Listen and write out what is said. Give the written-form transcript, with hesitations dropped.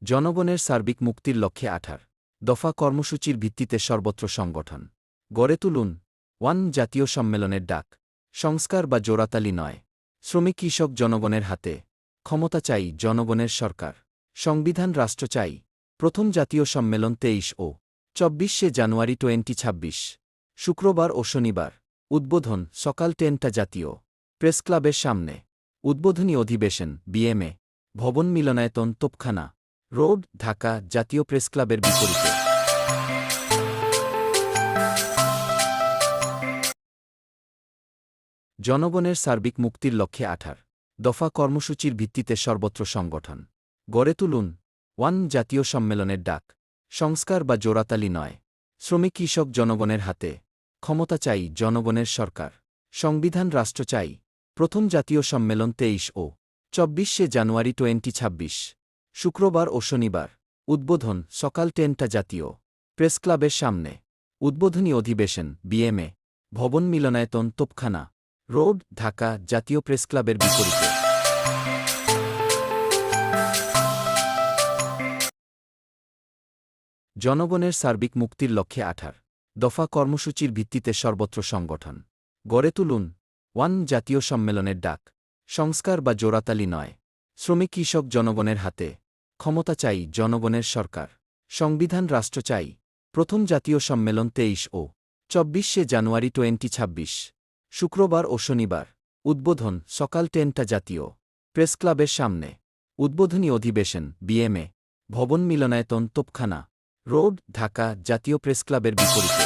জনগণের সার্বিক মুক্তির লক্ষ্যে 18 দফা কর্মসূচির ভিত্তিতে সর্বত্র সংগঠন গড়ে তুলুন। 1 জাতীয় সম্মেলনের ডাক। সংস্কার বা জোড়াতালি নয়। শ্রমিক কৃষক জনগণের হাতে। ক্ষমতা চাই জনগণের সরকার। সংবিধান রাষ্ট্র চাই। প্রথম জাতীয় সম্মেলন 23 ও 24 জানুয়ারি 2026, শুক্রবার ও শনিবার। উদ্বোধন সকাল 10টা। জাতীয় প্রেসক্লাবের সামনে। উদ্বোধনী অধিবেশন বিএমএ ভবন, মিলনায়তন, তোপখানা রোড, ঢাকা। জাতীয় প্রেসক্লাবের বিপরীতে। জনগণের সার্বিক মুক্তির লক্ষ্যে 18 দফা কর্মসূচির ভিত্তিতে সর্বত্র সংগঠন গড়ে তুলুন। 1 জাতীয় সম্মেলনের ডাক। সংস্কার বা জোড়াতালি নয়। শ্রমিক কৃষক জনগণের হাতে। ক্ষমতা চাই জনগণের সরকার। সংবিধান রাষ্ট্র চাই। প্রথম জাতীয় সম্মেলন 23 ও 24 জানুয়ারি 2026, শুক্রবার ও শনিবার। উদ্বোধন সকাল 10টা। জাতীয় প্রেসক্লাবের সামনে। উদ্বোধনী অধিবেশন বিএমএ ভবন, মিলনায়তন, তোপখানা রোড, ঢাকা। জাতীয় প্রেসক্লাবের বিপরীতে। জনগণের সার্বিক মুক্তির লক্ষ্যে 18 দফা কর্মসূচির ভিত্তিতে সর্বত্র সংগঠন গড়ে তুলুন। 1 জাতীয় সম্মেলনের ডাক। সংস্কার বা জোড়াতালি নয়। শ্রমিক কৃষক জনগণের হাতে। ক্ষমতা চাই জনগণের সরকার। সংবিধান রাষ্ট্র চাই। প্রথম জাতীয় সম্মেলন 23 ও 24 জানুয়ারি 2026, শুক্রবার ও শনিবার। উদ্বোধন সকাল 10টা। জাতীয় প্রেসক্লাবের সামনে। উদ্বোধনী অধিবেশন বিএমএ ভবন, মিলনায়তন, তোপখানা রোড, ঢাকা। জাতীয় প্রেসক্লাবের বিপরীতে।